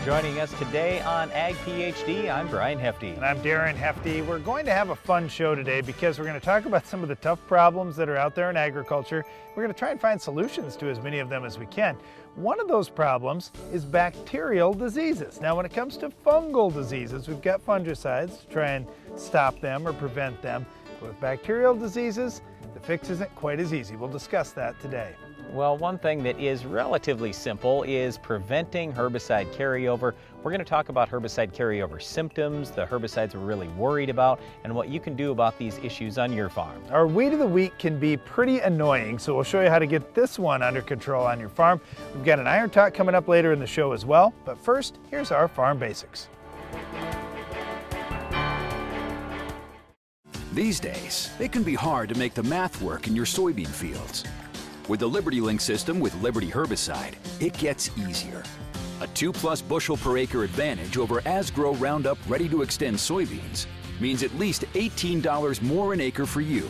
joining us today on Ag PhD. I'm Brian Hefty. And I'm Darren Hefty. We're going to have a fun show today because we're going to talk about some of the tough problems that are out there in agriculture. We're going to try and find solutions to as many of them as we can. One of those problems is bacterial diseases. Now, when it comes to fungal diseases, we've got fungicides to try and stop them or prevent them. But with bacterial diseases, the fix isn't quite as easy. We'll discuss that today. Well, one thing that is relatively simple is preventing herbicide carryover. We're going to talk about herbicide carryover symptoms, the herbicides we're really worried about, and what you can do about these issues on your farm. Our weed of the week can be pretty annoying, so we'll show you how to get this one under control on your farm. We've got an iron talk coming up later in the show as well, but first, here's our farm basics. These days, it can be hard to make the math work in your soybean fields. With the Liberty Link system with Liberty herbicide, it gets easier. A 2+ bushel per acre advantage over Asgrow Roundup Ready to Extend soybeans means at least $18 more an acre for you.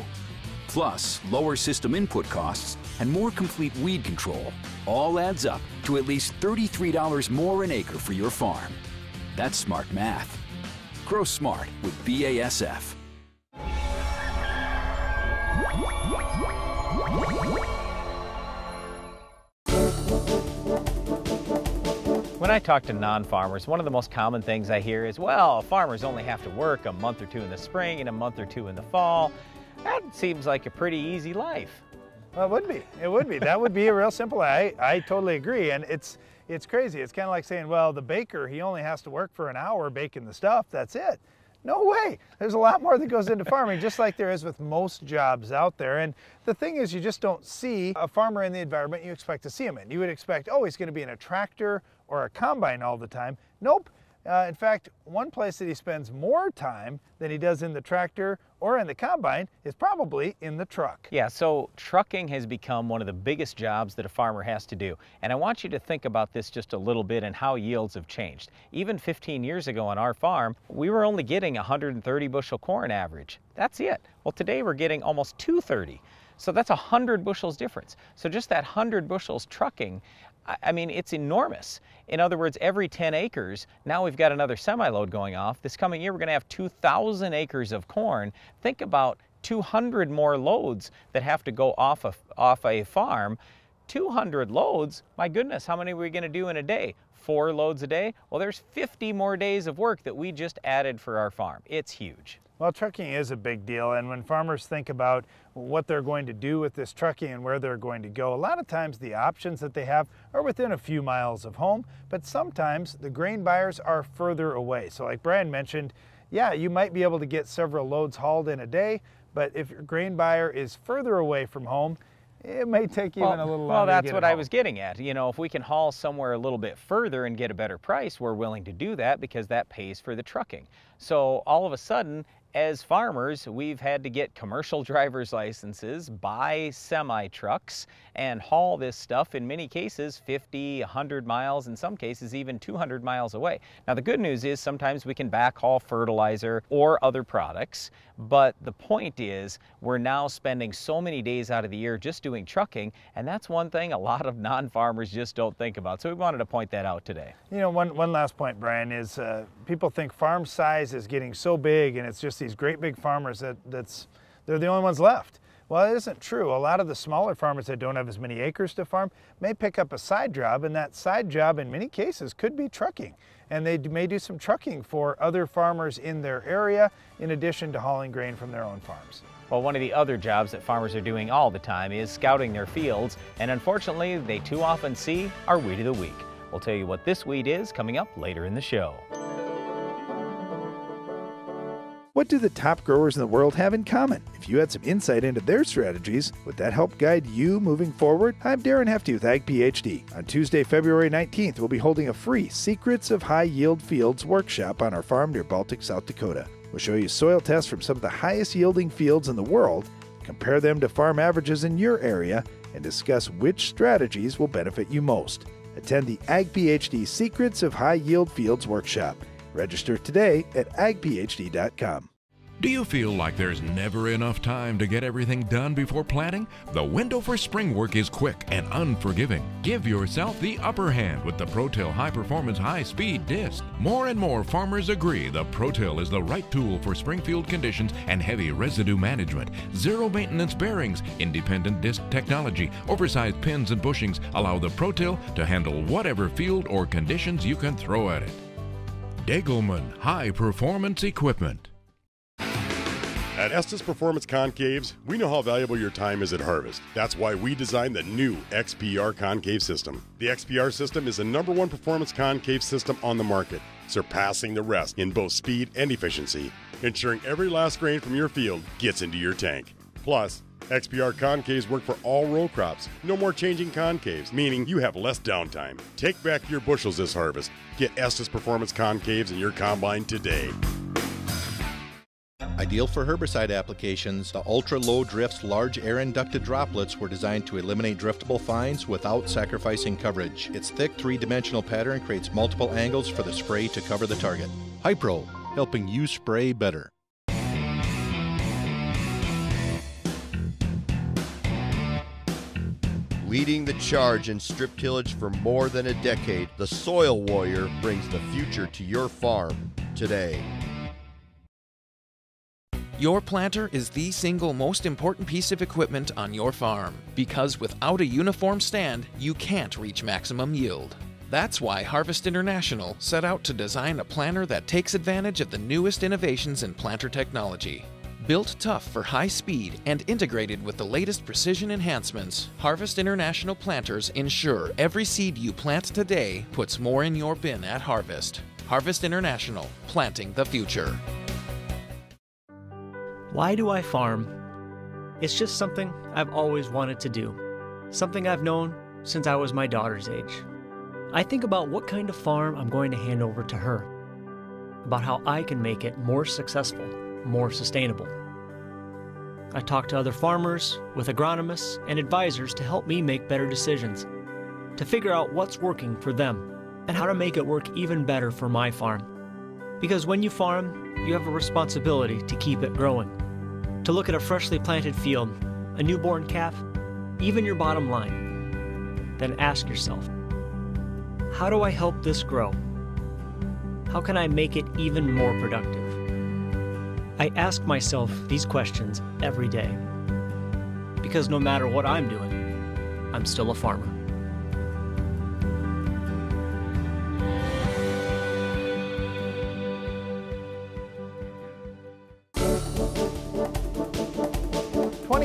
Plus, lower system input costs and more complete weed control all adds up to at least $33 more an acre for your farm. That's smart math. Grow smart with BASF. When I talk to non-farmers, one of the most common things I hear is, well, farmers only have to work a month or two in the spring and a month or two in the fall. That seems like a pretty easy life. Well, it would be. It would be. That would be a real simple. I totally agree. And it's crazy. It's kind of like saying, well, the baker, he only has to work for an hour baking the stuff. That's it. No way. There's a lot more that goes into farming, just like there is with most jobs out there. And the thing is, you just don't see a farmer in the environment you expect to see him in. You would expect, oh, he's going to be in a tractor or a combine all the time. Nope. In fact, one place that he spends more time than he does in the tractor or in the combine is probably in the truck. Yeah, so trucking has become one of the biggest jobs that a farmer has to do. And I want you to think about this just a little bit and how yields have changed. Even 15 years ago on our farm, we were only getting 130 bushel corn average. That's it. Well, today we're getting almost 230. So that's 100 bushels difference. So just that 100 bushels trucking, I mean, it's enormous. In other words, every 10 acres, now we've got another semi-load going off. This coming year, we're going to have 2,000 acres of corn. Think about 200 more loads that have to go off a farm. 200 loads, my goodness, how many are we going to do in a day? 4 loads a day? Well, there's 50 more days of work that we just added for our farm. It's huge. Well, trucking is a big deal, and when farmers think about what they're going to do with this trucking and where they're going to go, a lot of times the options that they have are within a few miles of home, but sometimes the grain buyers are further away. So like Brian mentioned, yeah, you might be able to get several loads hauled in a day, but if your grain buyer is further away from home, it may take even a little longer. Well, that's what I was getting at. You know, if we can haul somewhere a little bit further and get a better price, we're willing to do that because that pays for the trucking. So all of a sudden, as farmers, we've had to get commercial driver's licenses, buy semi-trucks, and haul this stuff in many cases 50, 100 miles, in some cases even 200 miles away. Now the good news is sometimes we can backhaul fertilizer or other products, but the point is we're now spending so many days out of the year just doing trucking, and that's one thing a lot of non-farmers just don't think about. So we wanted to point that out today. You know, one last point, Brian, is people think farm size is getting so big and it's just these great big farmers they're the only ones left. Well, it isn't true. A lot of the smaller farmers that don't have as many acres to farm may pick up a side job, and that side job in many cases could be trucking. And they may do some trucking for other farmers in their area in addition to hauling grain from their own farms. Well, one of the other jobs that farmers are doing all the time is scouting their fields, and unfortunately they too often see our weed of the week. We'll tell you what this weed is coming up later in the show. What do the top growers in the world have in common? If you had some insight into their strategies, would that help guide you moving forward? I'm Darren Hefty with Ag PhD. On Tuesday, February 19th, we'll be holding a free Secrets of High Yield Fields workshop on our farm near Baltic, South Dakota. We'll show you soil tests from some of the highest yielding fields in the world, compare them to farm averages in your area, and discuss which strategies will benefit you most. Attend the Ag PhD Secrets of High Yield Fields workshop. Register today at agphd.com. Do you feel like there's never enough time to get everything done before planting? The window for spring work is quick and unforgiving. Give yourself the upper hand with the ProTill High Performance High Speed Disc. More and more farmers agree the ProTill is the right tool for springfield conditions and heavy residue management. Zero maintenance bearings, independent disc technology, oversized pins and bushings allow the ProTill to handle whatever field or conditions you can throw at it. Degelman High Performance Equipment. At Estes Performance Concaves, we know how valuable your time is at harvest. That's why we designed the new XPR concave system. The XPR system is the #1 performance concave system on the market, surpassing the rest in both speed and efficiency, ensuring every last grain from your field gets into your tank. Plus, XPR concaves work for all row crops. No more changing concaves, meaning you have less downtime. Take back your bushels this harvest. Get Estes Performance Concaves in your combine today. Ideal for herbicide applications, the ultra-low drifts large air-inducted droplets were designed to eliminate driftable fines without sacrificing coverage. Its thick three-dimensional pattern creates multiple angles for the spray to cover the target. Hypro, helping you spray better. Leading the charge in strip tillage for more than a decade, the Soil Warrior brings the future to your farm today. Your planter is the single most important piece of equipment on your farm, because without a uniform stand, you can't reach maximum yield. That's why Harvest International set out to design a planter that takes advantage of the newest innovations in planter technology. Built tough for high speed and integrated with the latest precision enhancements, Harvest International planters ensure every seed you plant today puts more in your bin at harvest. Harvest International, planting the future. Why do I farm? It's just something I've always wanted to do. Something I've known since I was my daughter's age. I think about what kind of farm I'm going to hand over to her. About how I can make it more successful, more sustainable. I talk to other farmers, with agronomists and advisors to help me make better decisions. To figure out what's working for them and how to make it work even better for my farm. Because when you farm, you have a responsibility to keep it growing. To look at a freshly planted field, a newborn calf, even your bottom line. Then ask yourself, how do I help this grow? How can I make it even more productive? I ask myself these questions every day. Because no matter what I'm doing, I'm still a farmer.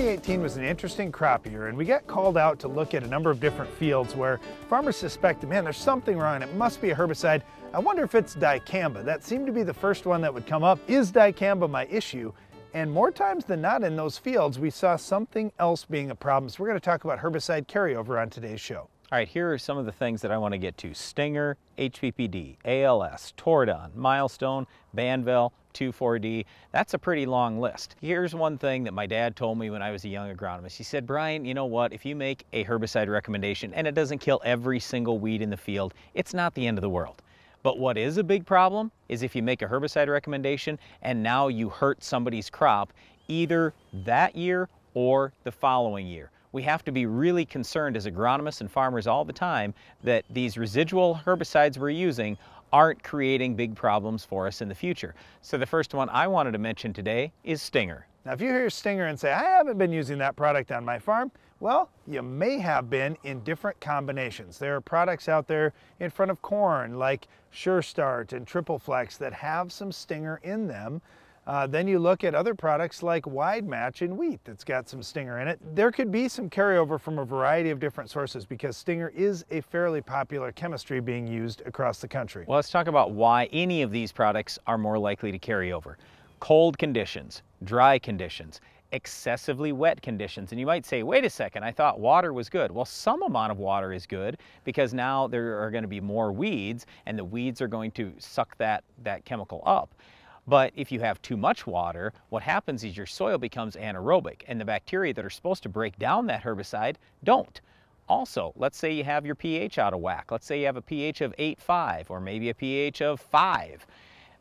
'18 was an interesting crop year, and we got called out to look at a number of different fields where farmers suspected, man, there's something wrong, it must be a herbicide. I wonder if it's dicamba. That seemed to be the first one that would come up. Is dicamba my issue? And more times than not in those fields, we saw something else being a problem. So we're going to talk about herbicide carryover on today's show. All right, here are some of the things that I want to get to. Stinger, HPPD, ALS, Tordon, Milestone, Banvel, 2,4-D. That's a pretty long list. Here's one thing that my dad told me when I was a young agronomist. He said, Brian, you know what? If you make a herbicide recommendation and it doesn't kill every single weed in the field, it's not the end of the world. But what is a big problem is if you make a herbicide recommendation and now you hurt somebody's crop either that year or the following year. We have to be really concerned as agronomists and farmers all the time that these residual herbicides we're using aren't creating big problems for us in the future. So the first one I wanted to mention today is Stinger. Now if you hear Stinger and say, I haven't been using that product on my farm, well, you may have been in different combinations. There are products out there in front of corn like Sure Start and Triple Flex that have some Stinger in them. Then you look at other products like Wide Match in wheat that's got some Stinger in it. There could be some carryover from a variety of different sources because Stinger is a fairly popular chemistry being used across the country. Well, let's talk about why any of these products are more likely to carry over. Cold conditions, dry conditions, excessively wet conditions. And you might say, wait a second, I thought water was good. Well, some amount of water is good because now there are going to be more weeds and the weeds are going to suck that chemical up. But if you have too much water, what happens is your soil becomes anaerobic and the bacteria that are supposed to break down that herbicide don't. Also, let's say you have your pH out of whack. Let's say you have a pH of 8.5 or maybe a pH of 5.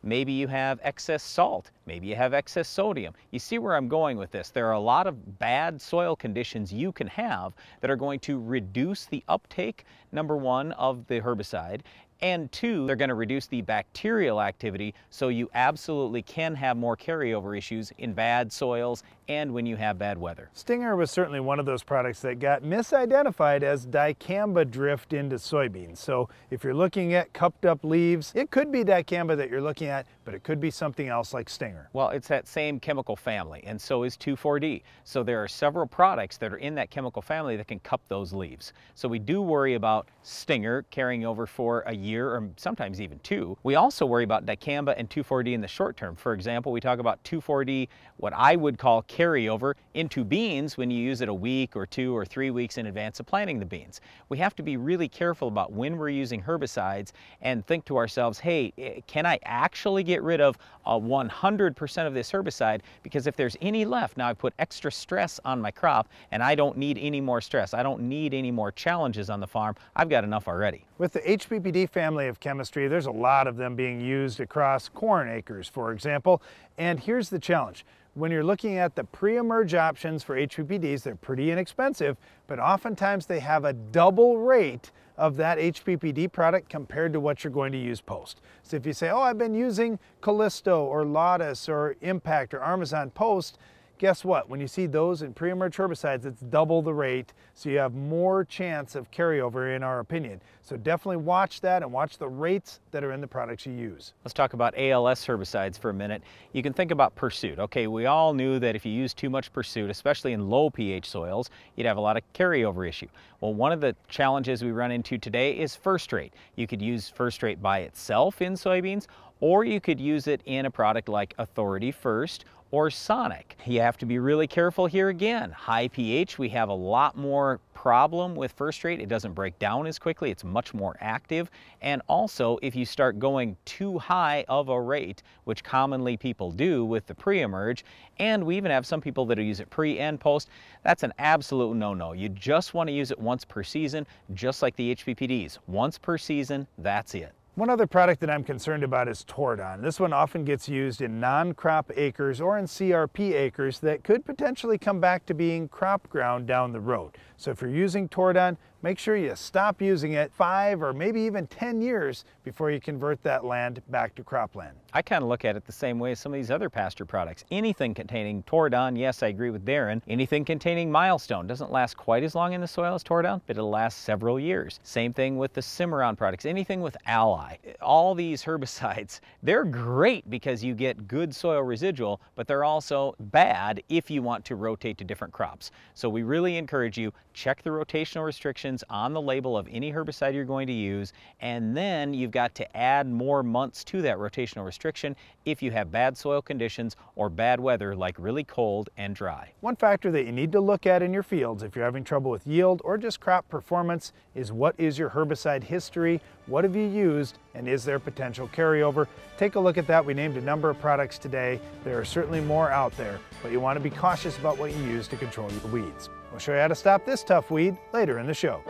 Maybe you have excess salt. Maybe you have excess sodium. You see where I'm going with this. There are a lot of bad soil conditions you can have that are going to reduce the uptake, number one, of the herbicide, and two, they're going to reduce the bacterial activity, so you absolutely can have more carryover issues in bad soils and when you have bad weather. Stinger was certainly one of those products that got misidentified as dicamba drift into soybeans. So if you're looking at cupped up leaves, it could be dicamba that you're looking at, but it could be something else like Stinger. Well, it's that same chemical family, and so is 2,4-D. So there are several products that are in that chemical family that can cup those leaves. So we do worry about Stinger carrying over for a year or sometimes even 2. We also worry about dicamba and 2,4-D in the short term. For example, we talk about 2,4-D, what I would call carryover into beans when you use it a week or 2 or 3 weeks in advance of planting the beans. We have to be really careful about when we're using herbicides and think to ourselves, hey, can I actually get rid of 100% of this herbicide? Because if there's any left, now I put extra stress on my crop and I don't need any more stress. I don't need any more challenges on the farm. I've got enough already. With the HPPD family of chemistry, there's a lot of them being used across corn acres, for example. And here's the challenge. When you're looking at the pre-emerge options for HPPDs, they're pretty inexpensive, but oftentimes they have a double rate of that HPPD product compared to what you're going to use post. So if you say, oh, I've been using Callisto or Lotus or Impact or Armazon post, guess what? When you see those in pre-emerge herbicides, it's double the rate, so you have more chance of carryover in our opinion. So definitely watch that and watch the rates that are in the products you use. Let's talk about ALS herbicides for a minute. You can think about Pursuit. Okay, we all knew that if you use too much Pursuit, especially in low pH soils, you'd have a lot of carryover issue. Well, one of the challenges we run into today is First Rate. You could use First Rate by itself in soybeans, or you could use it in a product like Authority First or Sonic. You have to be really careful here again. High pH, we have a lot more problem with First Rate. It doesn't break down as quickly. It's much more active. And also, if you start going too high of a rate, which commonly people do with the pre-emerge, and we even have some people that use it pre and post, that's an absolute no-no. You just want to use it once per season, just like the HPPDs. Once per season, that's it. One other product that I'm concerned about is Tordon. This one often gets used in non-crop acres or in CRP acres that could potentially come back to being crop ground down the road. So if you're using Tordon, make sure you stop using it 5 or maybe even 10 years before you convert that land back to cropland. I kind of look at it the same way as some of these other pasture products. Anything containing Tordon, yes, I agree with Darren. Anything containing Milestone doesn't last quite as long in the soil as Tordon, but it'll last several years. Same thing with the Cimarron products. Anything with Ally. All these herbicides, they're great because you get good soil residual, but they're also bad if you want to rotate to different crops. So we really encourage you, check the rotational restrictions on the label of any herbicide you're going to use, and then you've got to add more months to that rotational restriction if you have bad soil conditions or bad weather like really cold and dry. One factor that you need to look at in your fields if you're having trouble with yield or just crop performance is what is your herbicide history, what have you used, and is there potential carryover? Take a look at that. We named a number of products today. There are certainly more out there, but you want to be cautious about what you use to control your weeds. We'll show you how to stop this tough weed later in the show.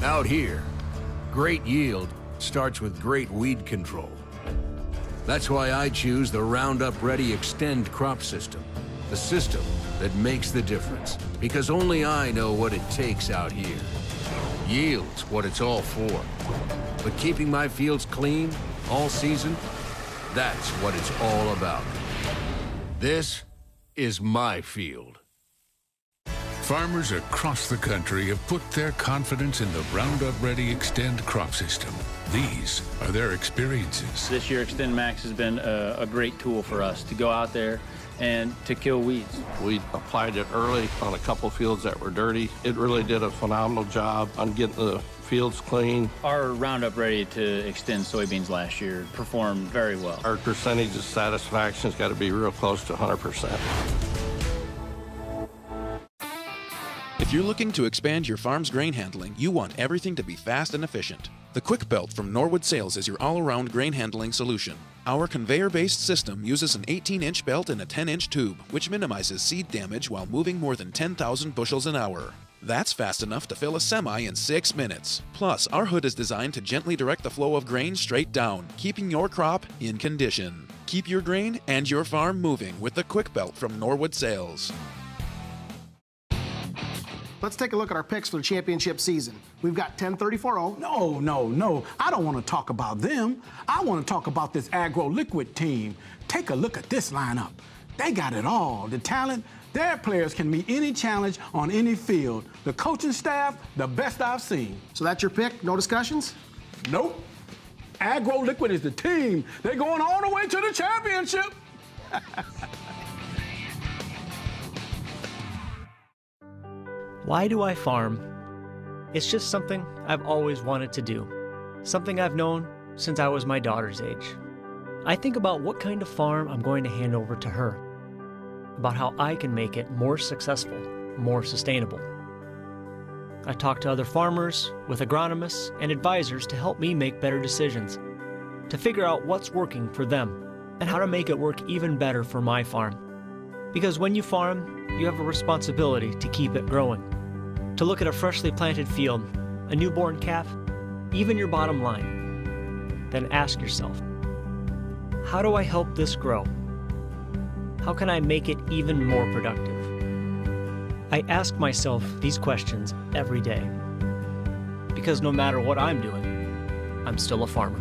Out here, great yield starts with great weed control. That's why I choose the Roundup Ready Extend crop system, the system that makes the difference. Because only I know what it takes out here. Yield's what it's all for. But keeping my fields clean all season, that's what it's all about. This is my field. Farmers across the country have put their confidence in the Roundup Ready Extend crop system. These are their experiences. This year, Extend Max has been a great tool for us to go out there and to kill weeds. We applied it early on a couple fields that were dirty. It really did a phenomenal job on getting the fields clean. Our Roundup Ready to Extend soybeans last year performed very well. Our percentage of satisfaction has got to be real close to 100%. If you're looking to expand your farm's grain handling, you want everything to be fast and efficient. The Quick Belt from Norwood Sales is your all-around grain handling solution. Our conveyor-based system uses an 18-inch belt and a 10-inch tube, which minimizes seed damage while moving more than 10,000 bushels an hour. That's fast enough to fill a semi in 6 minutes. Plus, our hood is designed to gently direct the flow of grain straight down, keeping your crop in condition. Keep your grain and your farm moving with the Quick Belt from Norwood Sales. Let's take a look at our picks for the championship season. We've got 10-34-0. No. I don't want to talk about them. I want to talk about this Agro-Liquid team. Take a look at this lineup. They got it all. The talent, their players can meet any challenge on any field. The coaching staff, the best I've seen. So that's your pick? No discussions? Nope. Agro-Liquid is the team. They're going all the way to the championship. Why do I farm? It's just something I've always wanted to do. Something I've known since I was my daughter's age. I think about what kind of farm I'm going to hand over to her. About how I can make it more successful, more sustainable. I talk to other farmers, with agronomists and advisors to help me make better decisions, to figure out what's working for them and how to make it work even better for my farm. Because when you farm, you have a responsibility to keep it growing, to look at a freshly planted field, a newborn calf, even your bottom line. Then ask yourself, how do I help this grow? How can I make it even more productive? I ask myself these questions every day, because no matter what I'm doing, I'm still a farmer.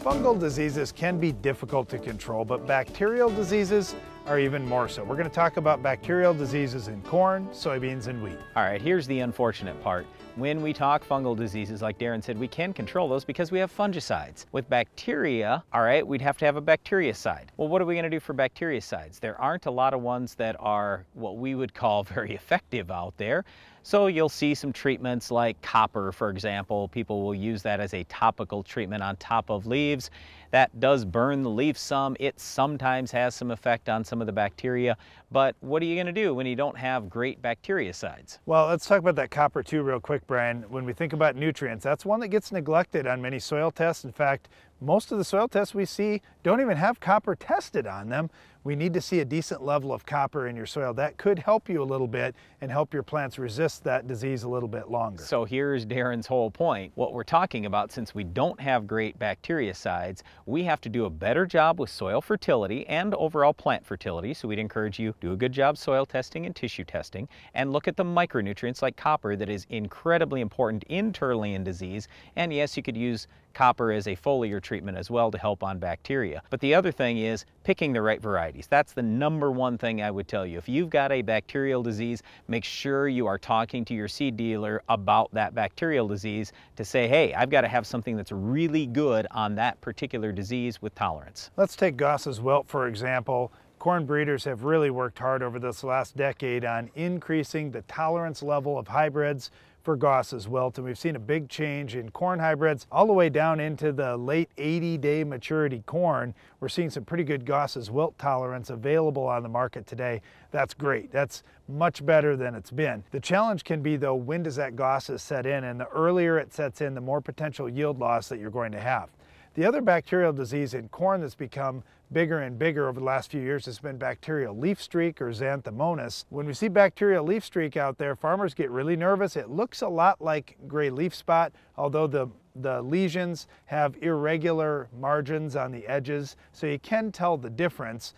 Fungal diseases can be difficult to control, but bacterial diseases are even more so. We're going to talk about bacterial diseases in corn, soybeans, and wheat. All right, here's the unfortunate part. When we talk fungal diseases, like Darren said, we can control those because we have fungicides. With bacteria, all right, we'd have to have a bactericide. Well, what are we going to do for bactericides? There aren't a lot of ones that are what we would call very effective out there. So you'll see some treatments like copper, for example. People will use that as a topical treatment on top of leaves. That does burn the leaf some. It sometimes has some effect on some of the bacteria. But what are you going to do when you don't have great bactericides? Well, let's talk about that copper too real quick, Brian. When we think about nutrients, that's one that gets neglected on many soil tests. In fact, most of the soil tests we see don't even have copper tested on them. We need to see a decent level of copper in your soil. That could help you a little bit and help your plants resist that disease a little bit longer. So here's Darren's whole point. What we're talking about, since we don't have great bactericides, we have to do a better job with soil fertility and overall plant fertility. So we'd encourage you to do a good job soil testing and tissue testing and look at the micronutrients like copper that is incredibly important internally in disease. And yes, you could use copper as a foliar treatment as well to help on bacteria. But the other thing is picking the right varieties. That's the #1 thing I would tell you. If you've got a bacterial disease, make sure you are talking to your seed dealer about that bacterial disease to say, hey, I've got to have something that's really good on that particular disease with tolerance. Let's take Goss's wilt, for example. Corn breeders have really worked hard over this last decade on increasing the tolerance level of hybrids for Goss's wilt, and we've seen a big change in corn hybrids all the way down into the late 80-day maturity corn. We're seeing some pretty good Goss's wilt tolerance available on the market today. That's great. That's much better than it's been. The challenge can be, though, when does that Goss's set in? And the earlier it sets in, the more potential yield loss that you're going to have. The other bacterial disease in corn that's become bigger and bigger over the last few years has been bacterial leaf streak, or xanthomonas. When we see bacterial leaf streak out there, farmers get really nervous. It looks a lot like gray leaf spot, although the lesions have irregular margins on the edges, so you can tell the difference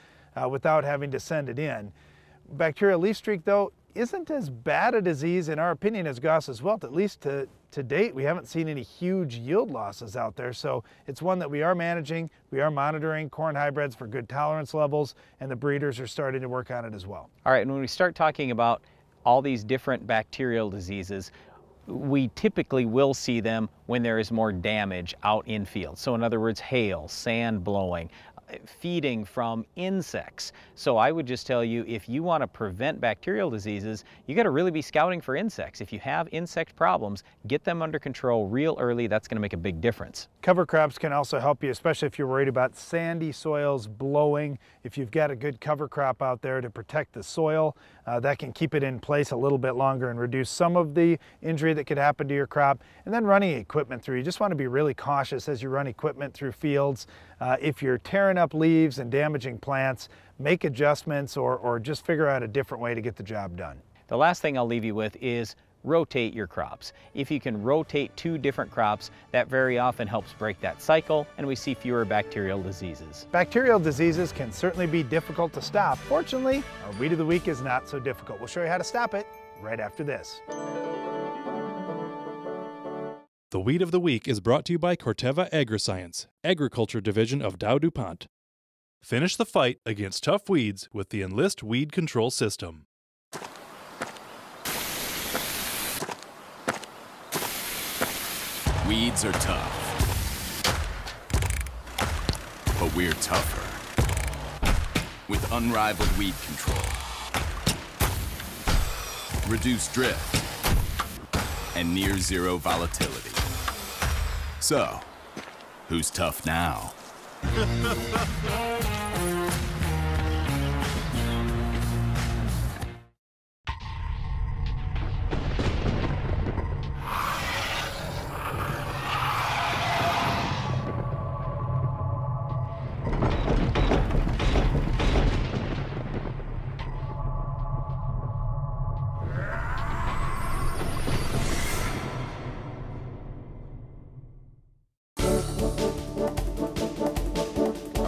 without having to send it in. Bacterial leaf streak, though, isn't as bad a disease in our opinion as Goss's wilt. At least to date, we haven't seen any huge yield losses out there, so it's one that we are managing. We are monitoring corn hybrids for good tolerance levels, and the breeders are starting to work on it as well. All right, and when we start talking about all these different bacterial diseases, we typically will see them when there is more damage out in fields. So in other words, hail, sand blowing, feeding from insects. So I would just tell you, if you want to prevent bacterial diseases, you got to really be scouting for insects. If you have insect problems, get them under control real early. That's going to make a big difference. Cover crops can also help you, especially if you're worried about sandy soils blowing. If you've got a good cover crop out there to protect the soil, that can keep it in place a little bit longer and reduce some of the injury that could happen to your crop. And then running equipment through, you just want to be really cautious as you run equipment through fields. If you're tearing up leaves and damaging plants, make adjustments or just figure out a different way to get the job done. The last thing I'll leave you with is rotate your crops. If you can rotate 2 different crops, that very often helps break that cycle and we see fewer bacterial diseases. Bacterial diseases can certainly be difficult to stop. Fortunately, our Weed of the Week is not so difficult. We'll show you how to stop it right after this. The Weed of the Week is brought to you by Corteva Agriscience, Agriculture Division of Dow DuPont. Finish the fight against tough weeds with the Enlist Weed Control System. Weeds are tough, but we're tougher. With unrivaled weed control, reduced drift, and near zero volatility. So, who's tough now?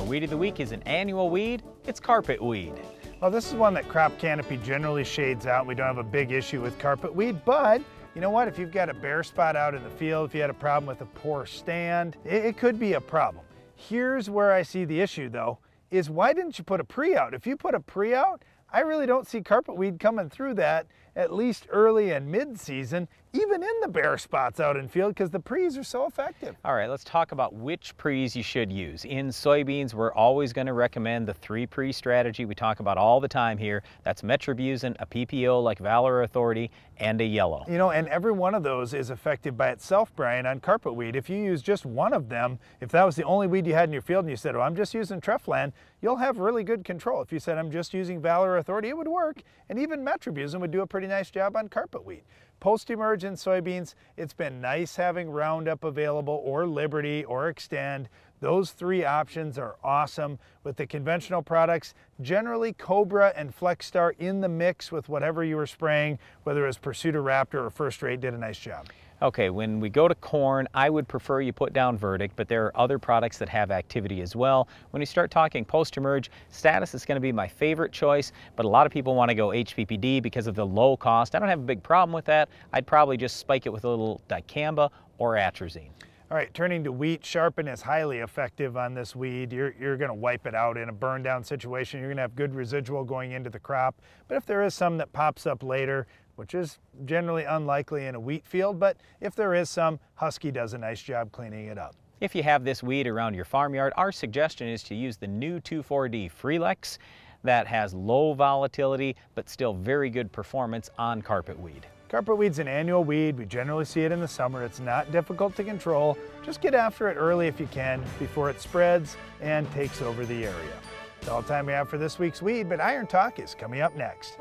Weed of the Week is an annual weed. It's carpet weed. Well, this is one that crop canopy generally shades out. We don't have a big issue with carpet weed, but you know what? If you've got a bare spot out in the field, if you had a problem with a poor stand, it could be a problem. Here's where I see the issue though, is why didn't you put a pre-out? If you put a pre-out, I really don't see carpet weed coming through that at least early and mid-season, even in the bare spots out in field, because the pre's are so effective. All right, let's talk about which pre's you should use. In soybeans, we're always going to recommend the 3-pre strategy we talk about all the time here. That's metribuzin, a PPO like Valor Authority, and a yellow. You know, and every one of those is effective by itself, Brian, on carpet weed. If you use just one of them, if that was the only weed you had in your field and you said, oh, I'm just using Treflan, you'll have really good control. If you said, I'm just using Valor Authority, it would work. And even metribuzin would do a pretty nice job on carpet weed. Post-emerge in soybeans, it's been nice having Roundup available, or Liberty, or Extend. Those 3 options are awesome. With the conventional products, generally Cobra and FlexStar in the mix with whatever you were spraying, whether it was Pursuit or Raptor or First Rate, did a nice job. Okay, when we go to corn, I would prefer you put down Verdict, but there are other products that have activity as well. When you start talking post-emerge, Status is going to be my favorite choice, but a lot of people want to go HPPD because of the low cost. I don't have a big problem with that. I'd probably just spike it with a little dicamba or atrazine. All right, turning to wheat, Sharpen is highly effective on this weed. You're going to wipe it out in a burn down situation. You're going to have good residual going into the crop. But if there is some that pops up later, which is generally unlikely in a wheat field, but if there is some, Husky does a nice job cleaning it up. If you have this weed around your farmyard, our suggestion is to use the new 2,4-D Freelex that has low volatility but still very good performance on carpet weed. Carpet weed's an annual weed. We generally see it in the summer. It's not difficult to control. Just get after it early if you can before it spreads and takes over the area. That's all the time we have for this week's weed, but Iron Talk is coming up next.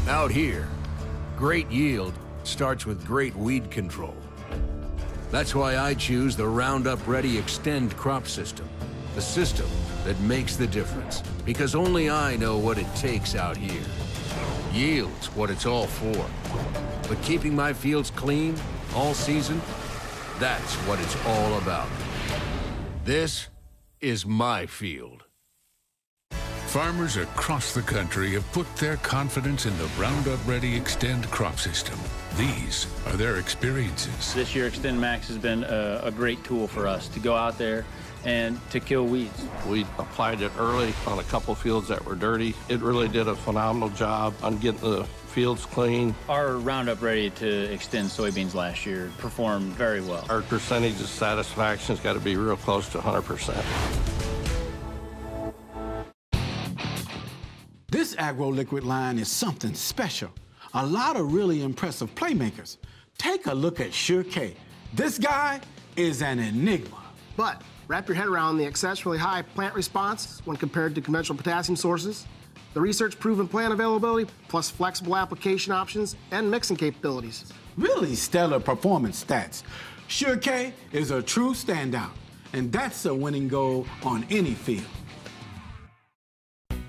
Out here, great yield starts with great weed control. That's why I choose the Roundup Ready Extend crop system, the system that makes the difference, because only I know what it takes out here. Yield's what it's all for. But keeping my fields clean all season, that's what it's all about. This is my field. Farmers across the country have put their confidence in the Roundup Ready Extend crop system. These are their experiences. This year, Extend Max has been a great tool for us to go out there and to kill weeds. We applied it early on a couple fields that were dirty. It really did a phenomenal job on getting the fields clean. Our Roundup Ready to Extend soybeans last year performed very well. Our percentage of satisfaction's got to be real close to 100%. This AgRO liquid is something special. A lot of really impressive playmakers. Take a look at Sure K. This guy is an enigma. But wrap your head around the exceptionally high plant response when compared to conventional potassium sources, the research-proven plant availability, plus flexible application options and mixing capabilities. Really stellar performance stats. Sure K is a true standout, and that's a winning goal on any field.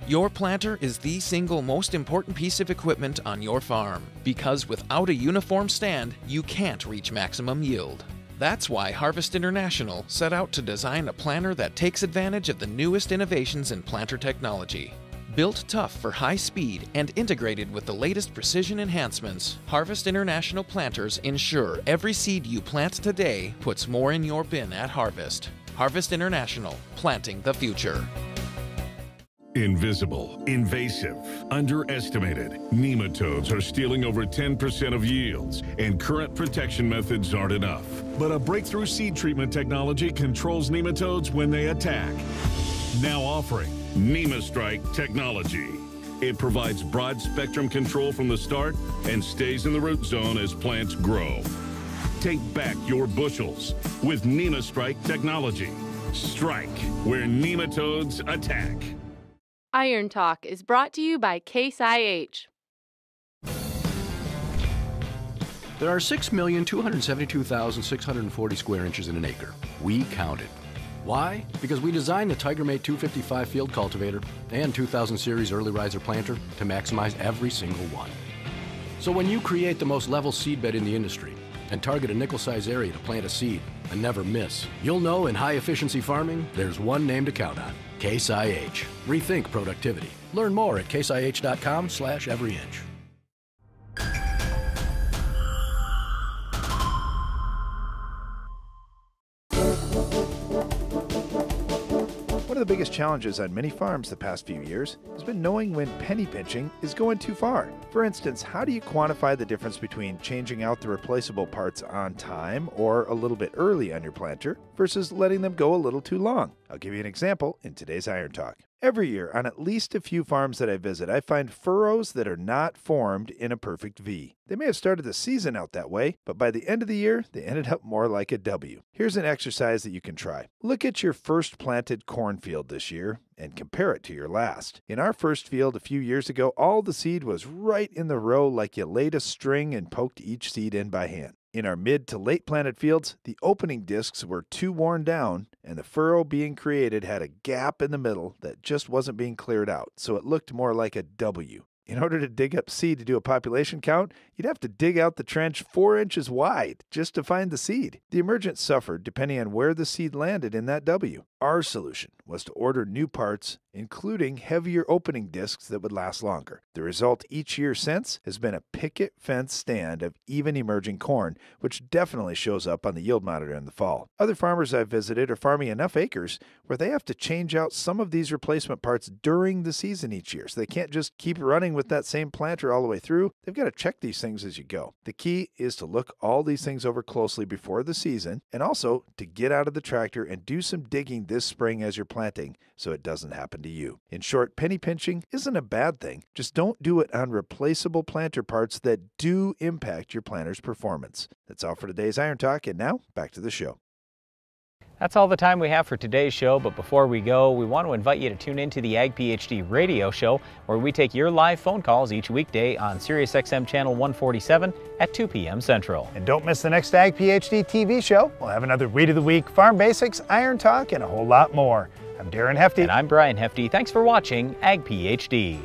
Your planter is the single most important piece of equipment on your farm, because without a uniform stand, you can't reach maximum yield. That's why Harvest International set out to design a planter that takes advantage of the newest innovations in planter technology. Built tough for high speed and integrated with the latest precision enhancements, Harvest International planters ensure every seed you plant today puts more in your bin at harvest. Harvest International, planting the future. Invisible, invasive, underestimated. Nematodes are stealing over 10% of yields, and current protection methods aren't enough. But a breakthrough seed treatment technology controls nematodes when they attack. Now offering NemaStrike technology. It provides broad spectrum control from the start and stays in the root zone as plants grow. Take back your bushels with NemaStrike technology. Strike where nematodes attack. Iron Talk is brought to you by Case IH. There are 6,272,640 square inches in an acre. We counted. Why? Because we designed the TigerMate 255 field cultivator and 2000 series early riser planter to maximize every single one. So when you create the most level seedbed in the industry and target a nickel-size area to plant a seed and never miss, you'll know in high-efficiency farming, there's one name to count on. Case IH. Rethink productivity. Learn more at caseih.com/everyinch. One of the biggest challenges on many farms the past few years has been knowing when penny pinching is going too far. For instance, how do you quantify the difference between changing out the replaceable parts on time or a little bit early on your planter versus letting them go a little too long? I'll give you an example in today's Iron Talk. Every year, on at least a few farms that I visit, I find furrows that are not formed in a perfect V. They may have started the season out that way, but by the end of the year, they ended up more like a W. Here's an exercise that you can try. Look at your first planted cornfield this year and compare it to your last. In our first field a few years ago, all the seed was right in the row like you laid a string and poked each seed in by hand. In our mid to late planted fields, the opening discs were too worn down, and the furrow being created had a gap in the middle that just wasn't being cleared out, so it looked more like a W. In order to dig up seed to do a population count, you'd have to dig out the trench 4 inches wide just to find the seed. The emergence suffered depending on where the seed landed in that W. Our solution was to order new parts, including heavier opening discs that would last longer. The result each year since has been a picket fence stand of even emerging corn, which definitely shows up on the yield monitor in the fall. Other farmers I've visited are farming enough acres where they have to change out some of these replacement parts during the season each year, so they can't just keep running with that same planter all the way through. They've got to check these things as you go. The key is to look all these things over closely before the season, and also to get out of the tractor and do some digging this spring as you're planting so it doesn't happen to you. In short, penny pinching isn't a bad thing. Just don't do it on replaceable planter parts that do impact your planter's performance. That's all for today's Iron Talk, and now back to the show. That's all the time we have for today's show, but before we go, we want to invite you to tune into the AgPhD radio show, where we take your live phone calls each weekday on SiriusXM channel 147 at 2 p.m. Central. And don't miss the next AgPhD TV show. We'll have another Weed of the Week, Farm Basics, Iron Talk, and a whole lot more. I'm Darren Hefty. And I'm Brian Hefty. Thanks for watching AgPhD.